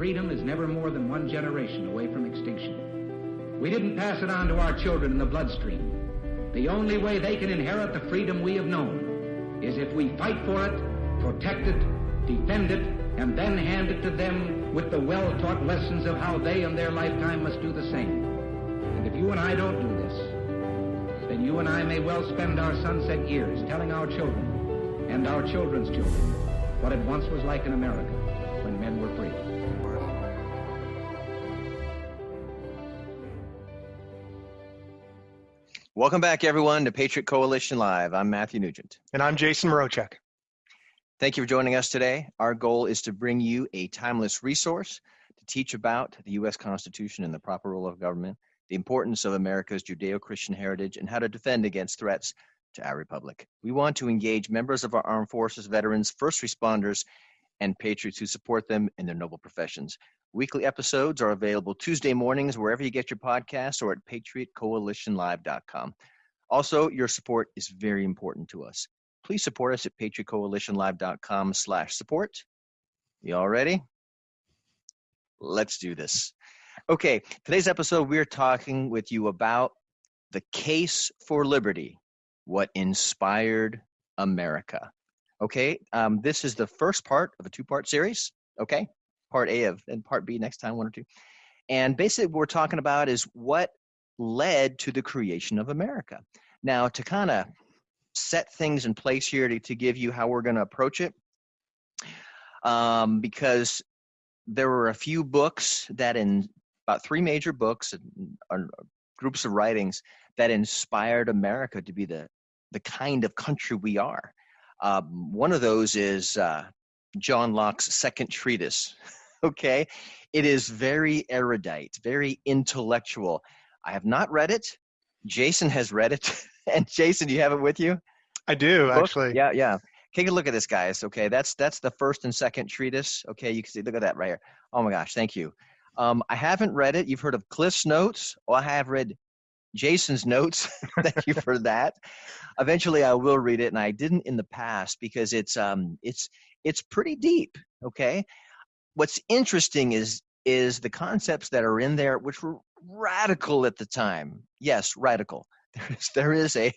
freedom is never more than one generation away from extinction. We didn't pass it on to our children in the bloodstream. The only way they can inherit the freedom we have known is if we fight for it, protect it, defend it, and then hand it to them with the well-taught lessons of how they in their lifetime must do the same. And if you and I don't do this, then you and I may well spend our sunset years telling our children and our children's children what it once was like in America when men were free. Welcome back, everyone, to Patriot Coalition Live. I'm Matthew Nugent. And I'm Jason Mrochek. Thank you for joining us today. Our goal is to bring you a timeless resource to teach about the U.S. Constitution and the proper role of government, the importance of America's Judeo-Christian heritage, and how to defend against threats to our republic. We want to engage members of our armed forces, veterans, first responders, and patriots who support them in their noble professions. Weekly episodes are available Tuesday mornings wherever you get your podcasts or at patriotcoalitionlive.com. Also, your support is very important to us. Please support us at patriotcoalitionlive.com/support. You all ready? Let's do this. Okay, today's episode, we're talking with you about the case for liberty, what inspired America. Okay, this is the first part of a two-part series. Okay, part A and part B next time, one or two. And basically what we're talking about is what led to the creation of America. Now, to kind of set things in place here to give you how we're going to approach it, because there were a few books that about three major books and groups of writings that inspired America to be the kind of country we are. One of those is John Locke's second treatise. Okay, it is very erudite, very intellectual. I have not read it. Jason has read it. And Jason, do you have it with you? I do, actually. Yeah. Take a look at this, guys. Okay, that's the first and second treatise. Okay, you can see, look at that right here. Oh my gosh, thank you. I haven't read it. You've heard of Cliff's notes. Well, I have read Jason's notes. Thank you for that. Eventually, I will read it, and I didn't in the past because it's pretty deep. Okay, what's interesting is the concepts that are in there, which were radical at the time. Yes, radical. There is a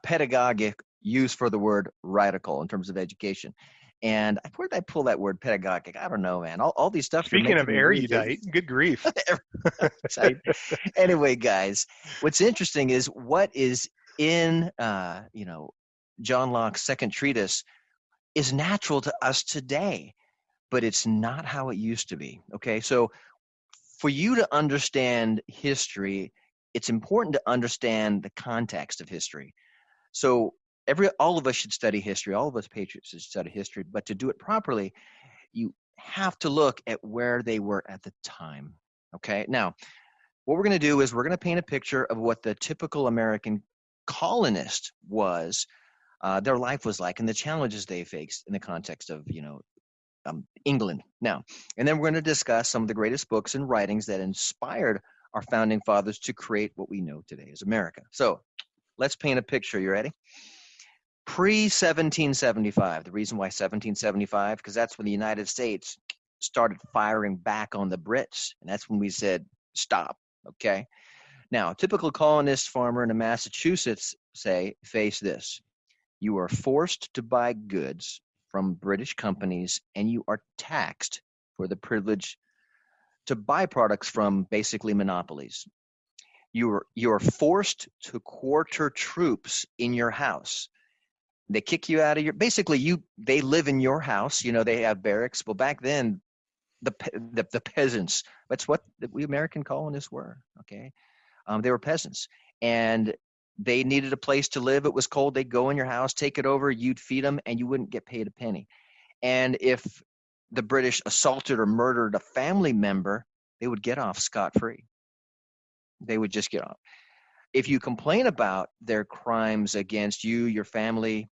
pedagogic use for the word radical in terms of education. And where did I pull that word pedagogic? I don't know, man. All these stuff. Speaking of erudite, good grief. Anyway, guys, what's interesting is what is in John Locke's second treatise is natural to us today, but it's not how it used to be. Okay, so for you to understand history, it's important to understand the context of history. So all of us should study history. All of us patriots should study history. But to do it properly, you have to look at where they were at the time. Okay. Now, what we're going to do is we're going to paint a picture of what the typical American colonist was, their life was like, and the challenges they faced in the context of, England. Now, and then we're going to discuss some of the greatest books and writings that inspired our founding fathers to create what we know today as America. So let's paint a picture. You ready? Pre-1775. The reason why 1775, because that's when the United States started firing back on the Brits. And that's when we said, stop. Okay. Now, a typical colonist farmer in Massachusetts, face this. You are forced to buy goods from British companies, and you are taxed for the privilege to buy products from basically monopolies. You are forced to quarter troops in your house. They kick you out of they live in your house. They have barracks. Well, back then, the peasants, that's what we American colonists were. Okay. They were peasants, and they needed a place to live. It was cold. They'd go in your house, take it over. You'd feed them, and you wouldn't get paid a penny. And if the British assaulted or murdered a family member, they would get off scot-free. They would just get off. If you complain about their crimes against you, your family,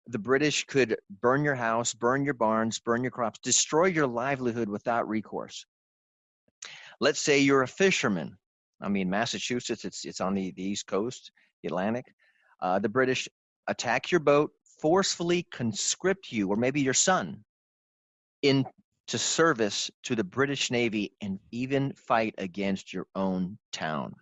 the British could burn your house, burn your barns, burn your crops, destroy your livelihood without recourse. Let's say you're a fisherman. Massachusetts, it's on the East Coast, the Atlantic. The British attack your boat, forcefully conscript you, or maybe your son, into service to the British Navy and even fight against your own town.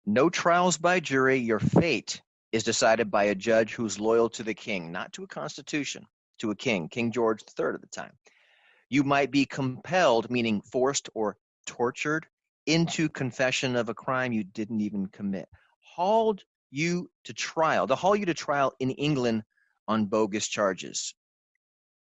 No trials by jury. Your fate is decided by a judge who's loyal to the king, not to a constitution, to a king, King George III at the time. You might be compelled, meaning forced or tortured, into confession of a crime you didn't even commit. To haul you to trial in England on bogus charges.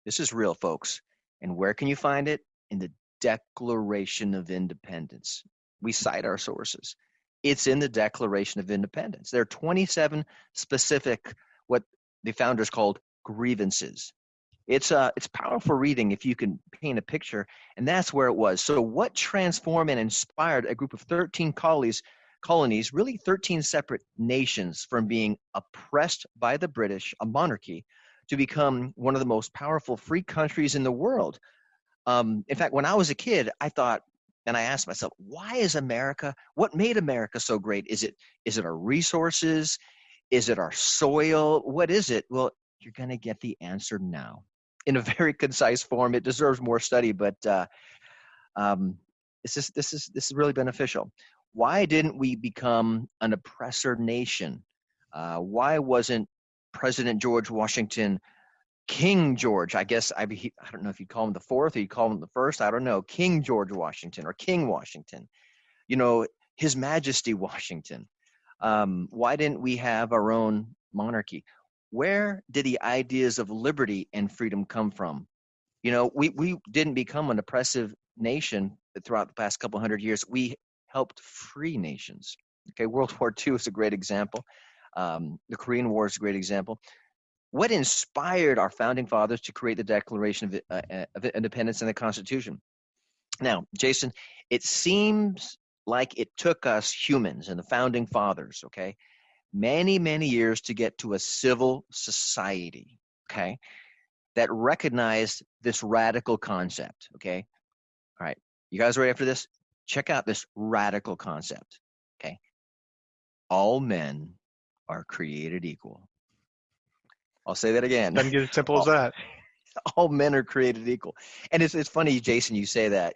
This is real, folks. And where can you find it? In the Declaration of Independence. We cite our sources. It's in the Declaration of Independence. There are 27 specific, what the founders called grievances. It's powerful reading if you can paint a picture, and that's where it was. So what transformed and inspired a group of 13 colonies, really 13 separate nations, from being oppressed by the British, a monarchy, to become one of the most powerful free countries in the world? In fact, when I was a kid, I thought, and I asked myself, why is America, what made America so great? Is it our resources? Is it our soil? What is it? Well, you're going to get the answer now in a very concise form. It deserves more study, but this is really beneficial. Why didn't we become an oppressor nation? Why wasn't President George Washington King George? I guess I don't know if you call him the fourth or you call him the first. I don't know. King George Washington or King Washington. His Majesty Washington. Why didn't we have our own monarchy? Where did the ideas of liberty and freedom come from? We didn't become an oppressive nation throughout the past couple hundred years. We helped free nations. Okay, World War II is a great example. The Korean War is a great example. What inspired our founding fathers to create the Declaration of Independence and the Constitution? Now, Jason, it seems like it took us humans and the founding fathers, okay, many, many years to get to a civil society, okay, that recognized this radical concept, okay? All right, you guys ready for this? Check out this radical concept, okay? All men are created equal. I'll say that again. Doesn't get as simple as that. All men are created equal. And it's funny, Jason, you say that.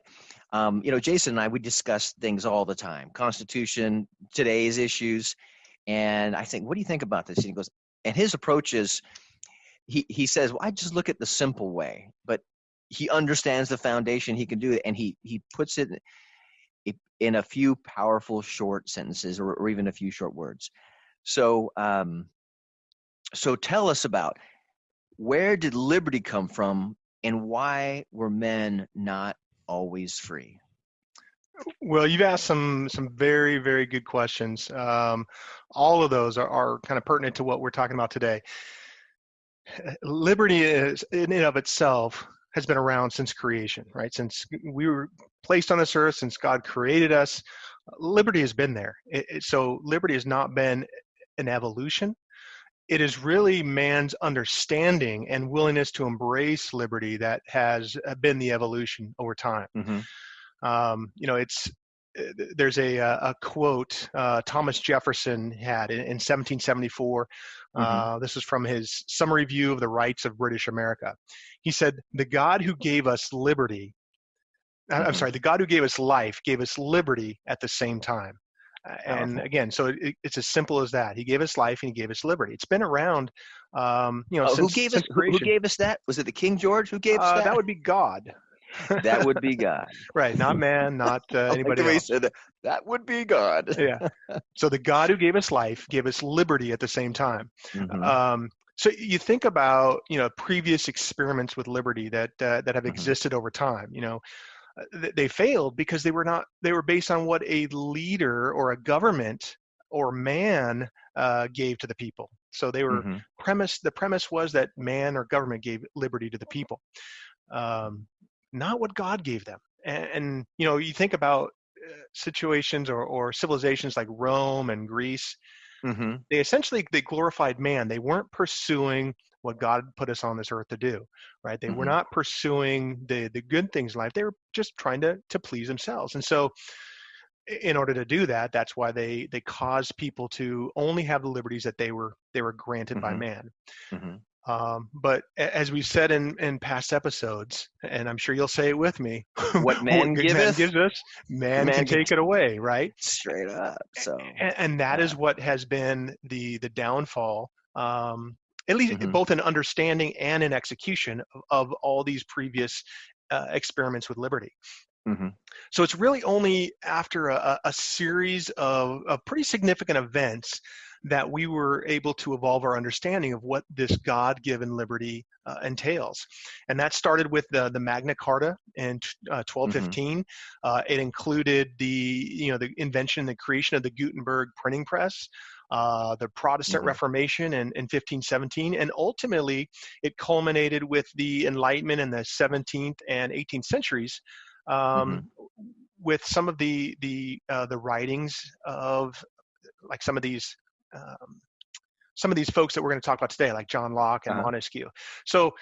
Jason and I, we discuss things all the time. Constitution, today's issues. And I think, what do you think about this? And he goes, and his approach is, he says, well, I just look at the simple way. But he understands the foundation. He can do it. And he puts it in a few powerful short sentences or even a few short words. So tell us about, where did liberty come from and why were men not always free? Well, you've asked some very, very good questions. All of those are kind of pertinent to what we're talking about today. Liberty is, in and of itself, has been around since creation, right? Since we were placed on this earth, since God created us, liberty has been there. So liberty has not been an evolution. It is really man's understanding and willingness to embrace liberty that has been the evolution over time. Mm-hmm. There's a quote Thomas Jefferson had in 1774. Mm-hmm. This is from his summary view of the rights of British America. He said, "The God who gave us liberty, mm-hmm. I'm sorry, the God who gave us life gave us liberty at the same time." And again, so it's as simple as that. He gave us life and he gave us liberty. It's been around, since, who gave us that? Was it the King George who gave us that? That would be God. That would be God. Right, not man, not anybody else. That would be God. Yeah. So the God who gave us life gave us liberty at the same time. Mm-hmm. So you think about, previous experiments with liberty that have mm-hmm. existed over time. They failed because they were based on what a leader or a government or man gave to the people. So they were mm-hmm. The premise was that man or government gave liberty to the people, not what God gave them. And you think about situations or civilizations like Rome and Greece, mm-hmm. They glorified man. They weren't pursuing what God put us on this earth to do, right? They mm-hmm. were not pursuing the good things in life. They were just trying to please themselves. And so in order to do that, that's why they caused people to only have the liberties that they were granted mm-hmm. by man. Mm-hmm. But as we said in past episodes, and I'm sure you'll say it with me, What what man man giveth, gives us, man can man can take it away, right? straight up. So, And that yeah. is what has been the downfall, at least Hmm. both in understanding and in execution of all these previous experiments with liberty. Hmm. So it's really only after a series of pretty significant events that we were able to evolve our understanding of what this God-given liberty entails. And that started with the Magna Carta in 1215. It included the invention, the creation of the Gutenberg printing press, the Protestant Hmm. Reformation in 1517, and ultimately it culminated with the Enlightenment in the 17th and 18th centuries, Hmm. with some of the writings of like um, some of these folks that we're going to talk about today, like John Locke and Uh-huh. Montesquieu. So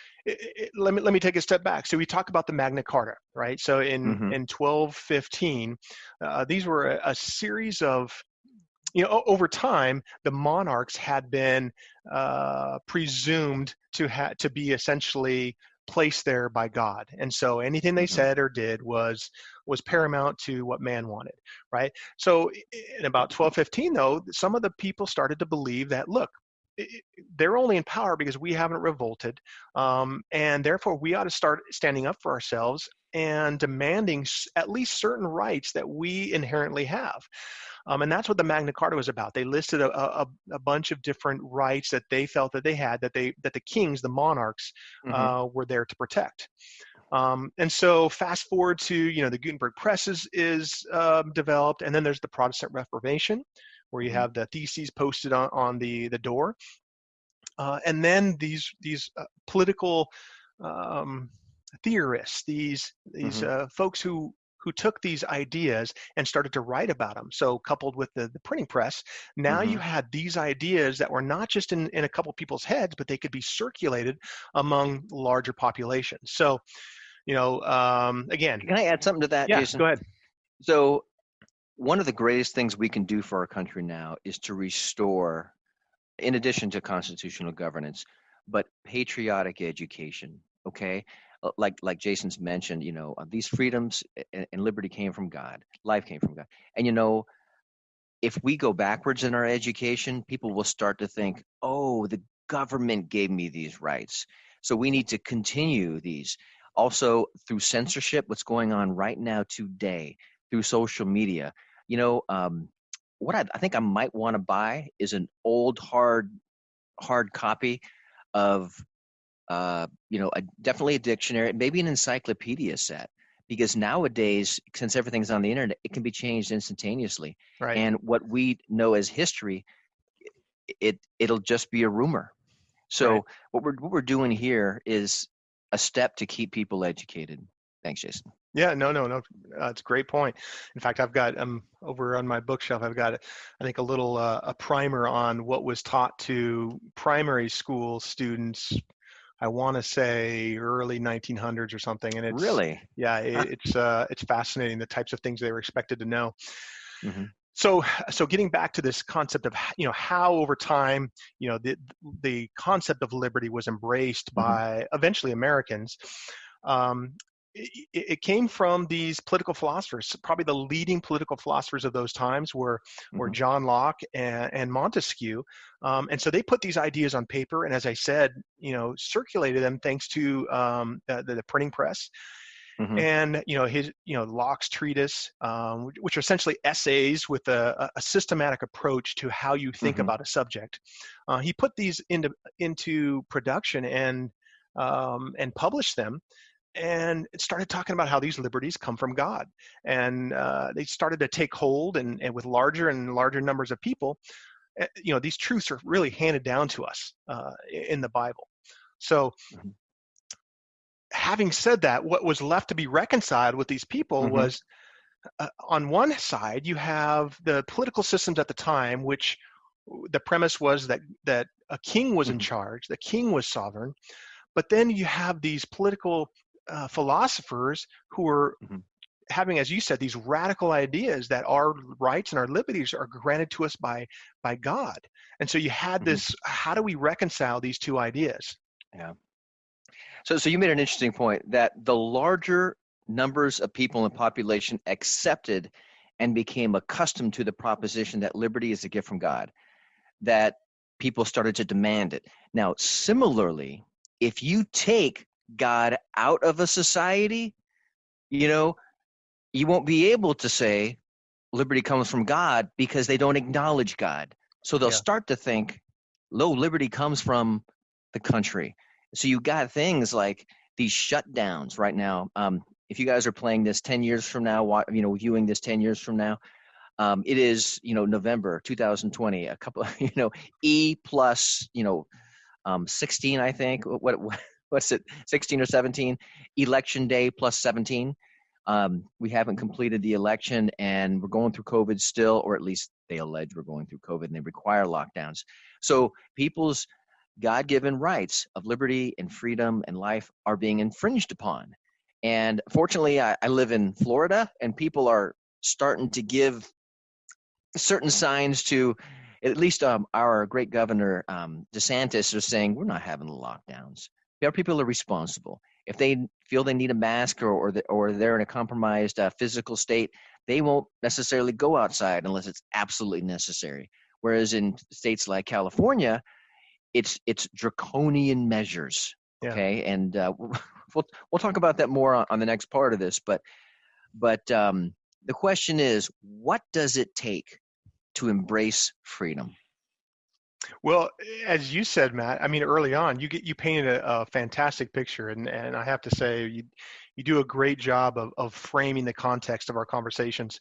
let me take a step back. So we talk about the Magna Carta, right? So Hmm. in 1215, these were a series of, over time, the monarchs had been presumed to be essentially placed there by God, and so anything they Hmm. said or did was paramount to what man wanted, right? So in about 1215, though, some of the people started to believe that, look, they're only in power because we haven't revolted, and therefore we ought to start standing up for ourselves and demanding at least certain rights that we inherently have. And that's what the Magna Carta was about. They listed a bunch of different rights that they felt that they had, that the kings, the monarchs, Hmm. were there to protect. And so fast forward to, the Gutenberg press is developed, and then there's the Protestant Reformation, where you Hmm. have the theses posted on the door. And then these political um, theorists, these Hmm. folks who took these ideas and started to write about them. So coupled with the printing press, now you Hmm. had these ideas that were not just in a couple people's heads, but they could be circulated among larger populations. So, again, Can I add something to that, yeah, Jason? go ahead. So, one of the greatest things we can do for our country now is to restore, in addition to constitutional governance, but patriotic education. Okay, like Jason's mentioned, these freedoms and liberty came from God. Life came from God, and if we go backwards in our education, people will start to think, oh, the government gave me these rights. So we need to continue these. Also, through censorship, what's going on right now today, through social media. You know, um, what I think I might want to buy is an old hard copy of definitely a dictionary, maybe an encyclopedia set, because nowadays, since everything's on the internet, it can be changed instantaneously. Right. And what we know as history, it'll just be a rumor. Right. So what we're doing here is a step to keep people educated. Thanks, Jason. Yeah, no, no, no. It's a great point. In fact, I've got over on my bookshelf. I've got, I think, a little a primer on what was taught to primary school students. I want to say early 1900s or something, and Really? it's fascinating the types of things they were expected to know. Hmm. So getting back to this concept of how over time the concept of liberty was embraced Hmm. by eventually Americans. Um, it came from these political philosophers. Probably the leading political philosophers of those times were Hmm. John Locke and Montesquieu, and so they put these ideas on paper, and as I said, circulated them thanks to the printing press. Hmm. And his Locke's treatise, which are essentially essays with a systematic approach to how you think Hmm. about a subject. He put these into production and published them, and it started talking about how these liberties come from God, and they started to take hold, and with larger and larger numbers of people, these truths are really handed down to us in the Bible. So having said that, what was left to be reconciled with these people Hmm. was, on one side, you have the political systems at the time, which the premise was that a king was in Hmm. charge, the king was sovereign. But then you have these political philosophers who are Hmm. having, as you said, these radical ideas that our rights and our liberties are granted to us by God. And so you had Hmm. this: how do we reconcile these two ideas? Yeah. So you made an interesting point that the larger numbers of people in population accepted and became accustomed to the proposition that liberty is a gift from God, that people started to demand it. Now, similarly, if you take God out of a society, you know, you won't be able to say liberty comes from God because they don't acknowledge God. So they'll Yeah. start to think, low liberty comes from the country. So you got things like these shutdowns right now. If you guys are playing this 10 years from now, viewing this 10 years from now, it is, November 2020, a couple, E plus, 16, I think. What's it, 16 or 17? Election day plus 17. We haven't completed the election and we're going through COVID still, or at least they allege we're going through COVID and they require lockdowns. So people's God-given rights of liberty and freedom and life are being infringed upon. And fortunately, I live in Florida and people are starting to give certain signs to at least our great governor DeSantis is saying we're not having the lockdowns. Our people are responsible. If they feel they need a mask or they're in a compromised physical state, they won't necessarily go outside unless it's absolutely necessary. Whereas in states like California, it's draconian measures. Okay, yeah. And we'll talk about that more on the next part of this. But the question is, what does it take to embrace freedom? Well, as you said, Matt, I mean, early on, you painted a fantastic picture, and I have to say, you do a great job of framing the context of our conversations.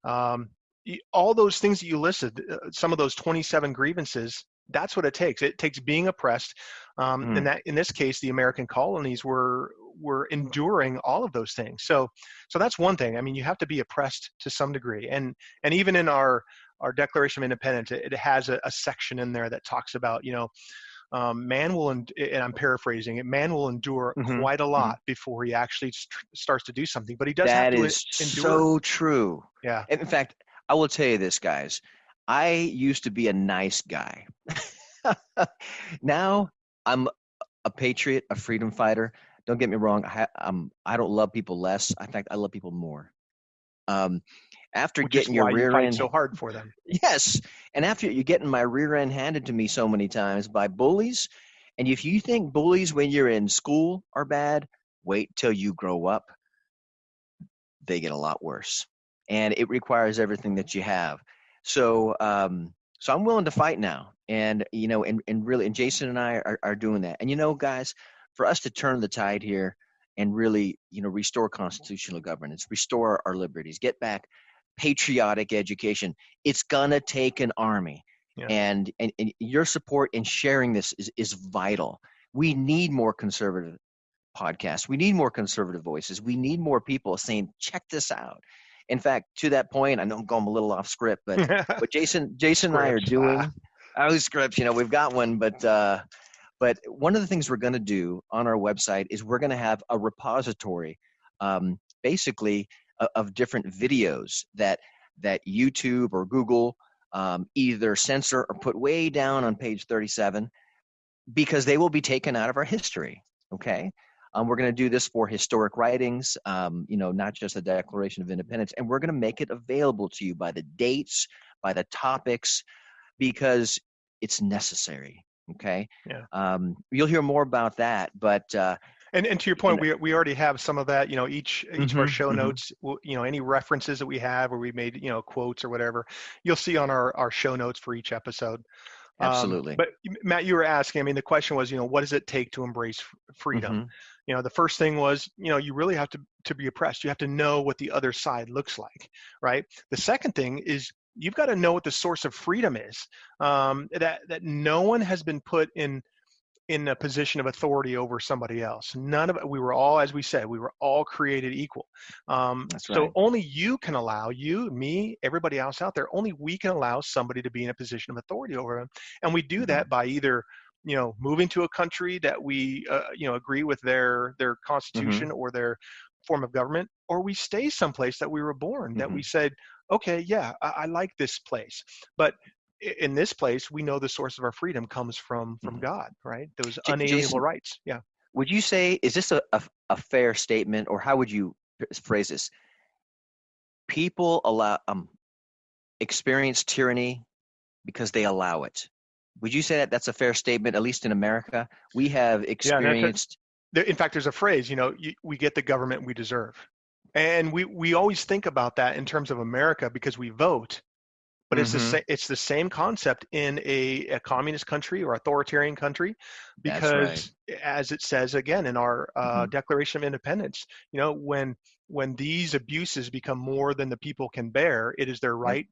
All those things that you listed, some of those 27 grievances, that's what it takes. It takes being oppressed, and that in this case, the American colonies were enduring all of those things. So that's one thing. I mean, you have to be oppressed to some degree, and even in our Declaration of Independence, it has a section in there that talks about, man will, and I'm paraphrasing it, man will endure quite a lot before he actually starts to do something, but he does have to endure. That is so true. Yeah. And in fact, I will tell you this, guys. I used to be a nice guy. Now I'm a patriot, a freedom fighter. Don't get me wrong. I don't love people less. In fact, I love people more. After Which getting is your why rear you fight end so hard for them. Yes. And after you're getting my rear end handed to me so many times by bullies, and if you think bullies when you're in school are bad, wait till you grow up. They get a lot worse. And it requires everything that you have. So so I'm willing to fight now. And really, and Jason and I are doing that. And guys, for us to turn the tide here and really, restore constitutional governance, restore our liberties, get back patriotic education, it's gonna take an army. Yeah. And your support in sharing this is vital. We need more conservative podcasts. We need more conservative voices. We need more people saying, check this out. In fact, to that point, I know I'm going a little off script, but what Jason and I are doing, scripts, we've got one, but one of the things we're going to do on our website is we're going to have a repository, basically of different videos that YouTube or Google either censor or put way down on page 37 because they will be taken out of our history. Okay. We're going to do this for historic writings, not just the Declaration of Independence, and we're going to make it available to you by the dates, by the topics, because it's necessary. Okay. Yeah. You'll hear more about that, but and to your point, we already have some of that. Each of our show notes, any references that we have, or we made quotes or whatever, you'll see on our show notes for each episode. Absolutely. But Matt, you were asking. I mean, the question was, what does it take to embrace freedom? The first thing was, you really have to be oppressed. You have to know what the other side looks like, right? The second thing is you've got to know what the source of freedom is. That no one has been put in a position of authority over somebody else. None of it. We were all, as we said, we were all created equal. That's right. So only you can allow, you, me, everybody else out there, only we can allow somebody to be in a position of authority over them. And we do that by either, moving to a country that we, agree with their constitution or their form of government, or we stay someplace that we were born, that we said, okay, yeah, I like this place. But in this place, we know the source of our freedom comes from God, right? Those unalienable Jason, rights. Yeah. would you say, is this a fair statement, or how would you phrase this? People experience tyranny because they allow it. Would you say that that's a fair statement, at least in America? We have Yeah. experienced. In fact, there's a phrase, we get the government we deserve. And we always think about that in terms of America because we vote. But it's the same concept in a communist country or authoritarian country, because as it says again in our Declaration of Independence, when these abuses become more than the people can bear, it is their right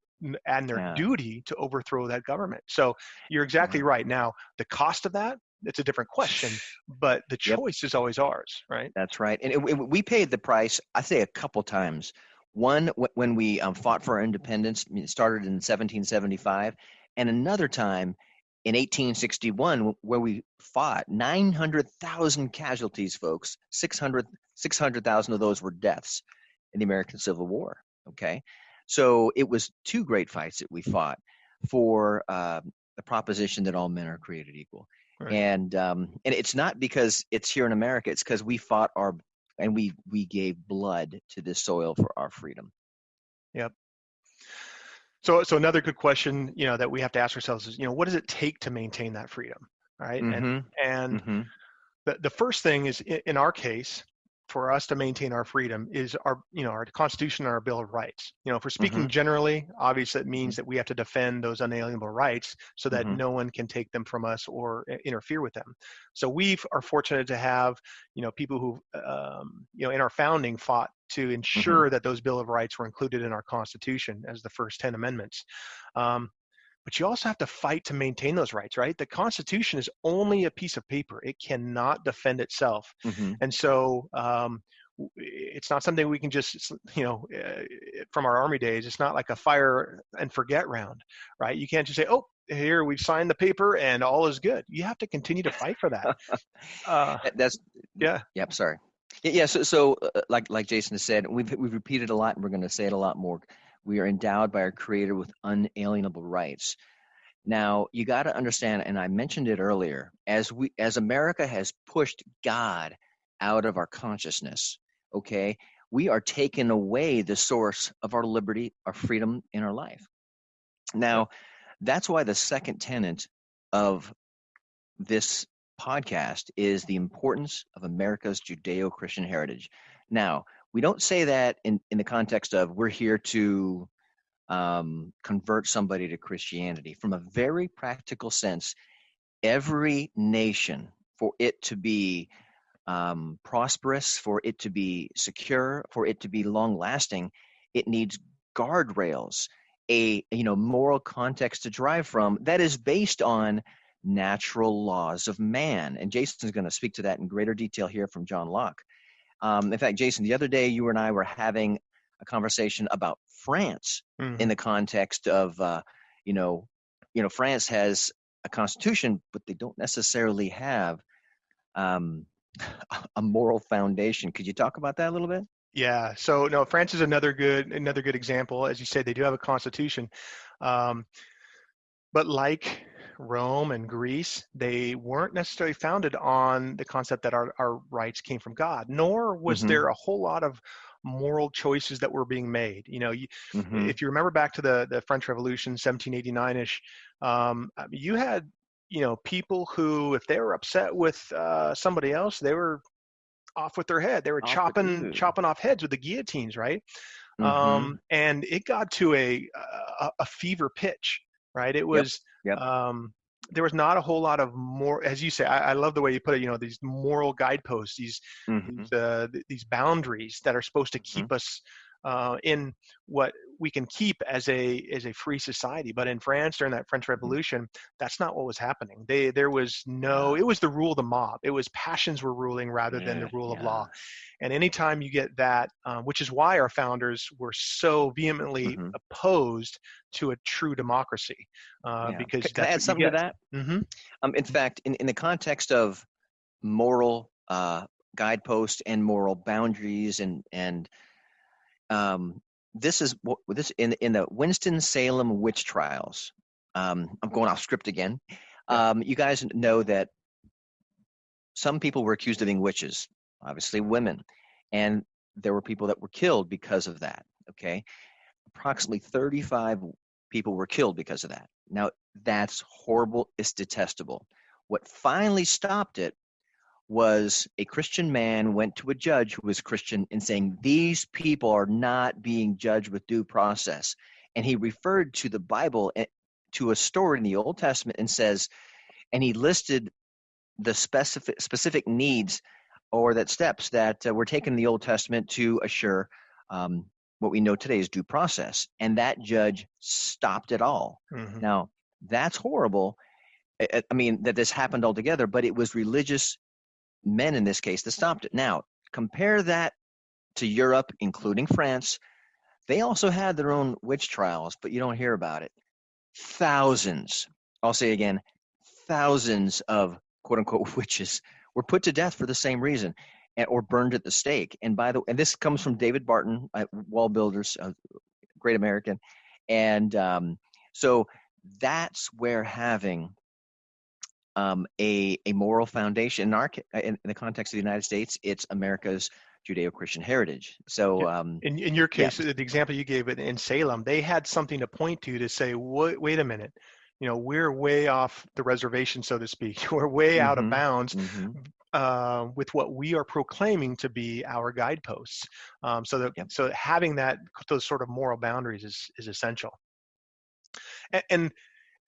and their duty to overthrow that government. So you're exactly right. Now, the cost of that, it's a different question, but the choice is always ours, right? That's right. And we paid the price, I say, a couple times. One, when we fought for our independence, it started in 1775, and another time in 1861, where we fought 900,000 casualties, folks. 600,000 of those were deaths in the American Civil War. Okay, so it was two great fights that we fought for the proposition that all men are created equal. Right. And it's not because it's here in America; it's because we fought and we gave blood to this soil for our freedom. Yep. So another good question, that we have to ask ourselves is, what does it take to maintain that freedom, right? And the first thing is, in our case, for us to maintain our freedom is our Constitution and our Bill of Rights. If we're speaking generally, obviously it means that we have to defend those unalienable rights so that no one can take them from us or interfere with them. So we are fortunate to have, people who, in our founding fought to ensure that those Bill of Rights were included in our Constitution as the first 10 amendments. But you also have to fight to maintain those rights, right? The Constitution is only a piece of paper. It cannot defend itself. And so it's not something we can just, from our Army days, it's not like a fire and forget round, right? You can't just say, oh, here, we've signed the paper and all is good. You have to continue to fight for that. Yep, sorry. Yeah, so like Jason has said, we've repeated a lot, and we're going to say it a lot more. We are endowed by our Creator with unalienable rights. Now, you got to understand, and I mentioned it earlier, as America has pushed God out of our consciousness, okay, we are taking away the source of our liberty, our freedom in our life. Now, that's why the second tenet of this podcast is the importance of America's Judeo-Christian heritage. Now, we don't say that in the context of we're here to convert somebody to Christianity. From a very practical sense, every nation, for it to be prosperous, for it to be secure, for it to be long-lasting, it needs guardrails, a moral context to drive from that is based on natural laws of man. And Jason's going to speak to that in greater detail here from John Locke. In fact, Jason, the other day you and I were having a conversation about France in the context of, France has a constitution, but they don't necessarily have a moral foundation. Could you talk about that a little bit? Yeah. So no, France is another good example. As you said, they do have a constitution, but like Rome and Greece, they weren't necessarily founded on the concept that our rights came from God, nor was there a whole lot of moral choices that were being made. If you remember back to the French Revolution, 1789-ish, you had, people who, if they were upset with somebody else, they were off with their head. They were chopping off heads with the guillotines, right? And it got to a fever pitch, right? It was, there was not a whole lot of more, as you say, I love the way you put it, these moral guideposts, these boundaries that are supposed to keep us in what we can keep as a free society. But in France, during that French Revolution, that's not what was happening. It was the rule of the mob. It was passions were ruling rather than the rule of law. And anytime you get that, which is why our founders were so vehemently opposed to a true democracy. Because can I add something to that? In fact, in the context of moral guideposts and moral boundaries and this in the Winston-Salem witch trials, I'm going off script again. You guys know that some people were accused of being witches, obviously women, and there were people that were killed because of that. Okay, approximately 35 people were killed because of that. Now, that's horrible. It's detestable. What finally stopped it was a Christian man went to a judge who was Christian and saying, these people are not being judged with due process. And he referred to the Bible, to a story in the Old Testament, and says, and he listed the specific needs or that steps that were taken in the Old Testament to assure what we know today is due process. And that judge stopped it all. Mm-hmm. Now, that's horrible. I mean, that this happened altogether, but it was religious men in this case that stopped it. Now, compare that to Europe, including France. They also had their own witch trials, but you don't hear about it. Thousands, I'll say again, thousands of quote unquote witches were put to death for the same reason, or burned at the stake. And this comes from David Barton, Wall Builders, great American. And so that's where having a moral foundation in the context of the United States, it's America's Judeo-Christian heritage. So in your case, the example you gave in Salem, they had something to point to say, wait a minute, we're way off the reservation, so to speak. We're way out of bounds with what we are proclaiming to be our guideposts. So having those sort of moral boundaries is essential. And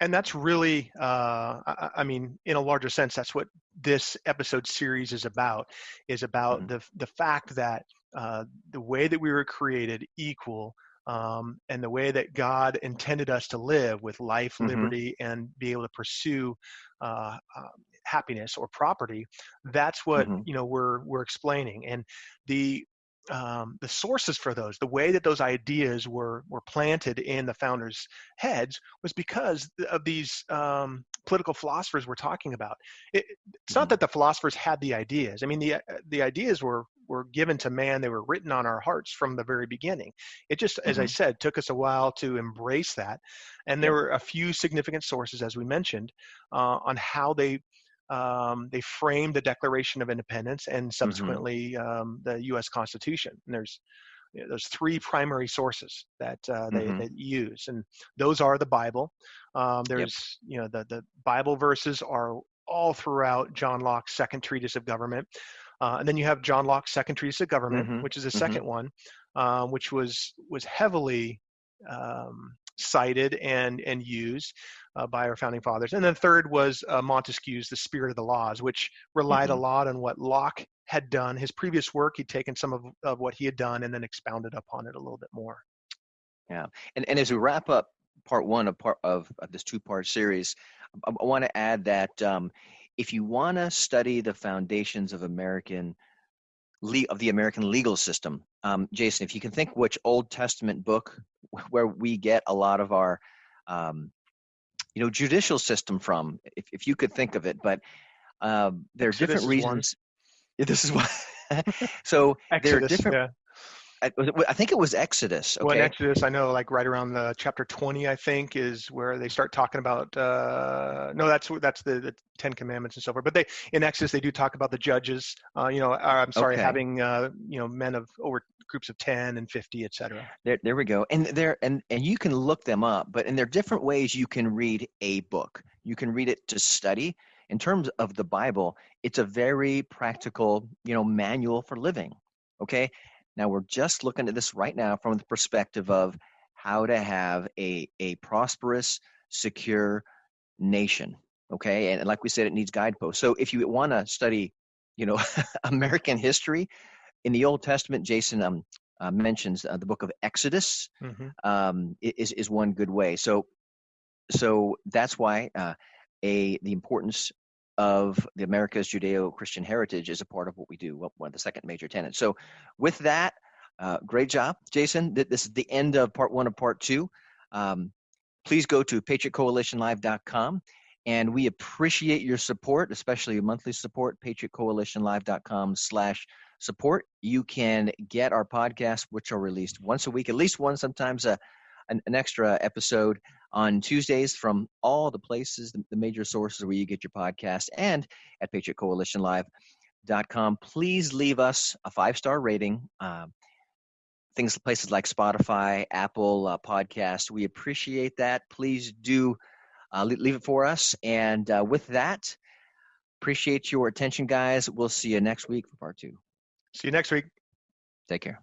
that's really, I mean, in a larger sense, that's what this episode series is about the fact that the way that we were created equal, and the way that God intended us to live with life, liberty, and be able to pursue happiness or property, that's what we're explaining. And the sources for those, the way that those ideas were planted in the founders' heads, was because of these political philosophers we're talking about. It's not that the philosophers had the ideas. I mean, the ideas were given to man. They were written on our hearts from the very beginning. It just, as I said, took us a while to embrace that. And there were a few significant sources, as we mentioned, on how they framed the Declaration of Independence and subsequently the U.S. Constitution. And there's three primary sources that they use, and those are the Bible. There's the Bible verses are all throughout John Locke's Second Treatise of Government, and then you have John Locke's Second Treatise of Government, which is the second one, which was heavily cited and used by our founding fathers. And then third was Montesquieu's The Spirit of the Laws, which relied a lot on what Locke had done. His previous work, he'd taken some of what he had done and then expounded upon it a little bit more. Yeah. And as we wrap up part one of this two-part series, I want to add that if you want to study the foundations of the American legal system, Jason, if you can think which Old Testament book where we get a lot of our judicial system from, if you could think of it, but there are different reasons. This is why. So there are different. I think it was Exodus. Okay. Well, in Exodus, I know, like right around the chapter 20, I think, is where they start talking about. No, that's the Ten Commandments and so forth. But in Exodus they do talk about the judges. Having men of over groups of 10 and 50, etc. There we go. And you can look them up. But there are different ways you can read a book. You can read it to study. In terms of the Bible, it's a very practical, manual for living. Okay. Now, we're just looking at this right now from the perspective of how to have a prosperous, secure nation, okay? And like we said, it needs guideposts. So if you want to study, American history, in the Old Testament, Jason mentions the book of Exodus is one good way. So that's why the importance of the America's Judeo-Christian heritage is a part of what we do, one of the second major tenets. So with that, great job, Jason. This is the end of part one of part two. Please go to patriotcoalitionlive.com, and we appreciate your support, especially your monthly support, patriotcoalitionlive.com/support. You can get our podcasts, which are released once a week, at least one, sometimes an extra episode on Tuesdays from all the places, the major sources where you get your podcast, and at patriotcoalitionlive.com. Please leave us a 5-star rating. Places like Spotify, Apple Podcasts. We appreciate that. Please do leave it for us. And with that, appreciate your attention, guys. We'll see you next week for part 2. See you next week. Take care.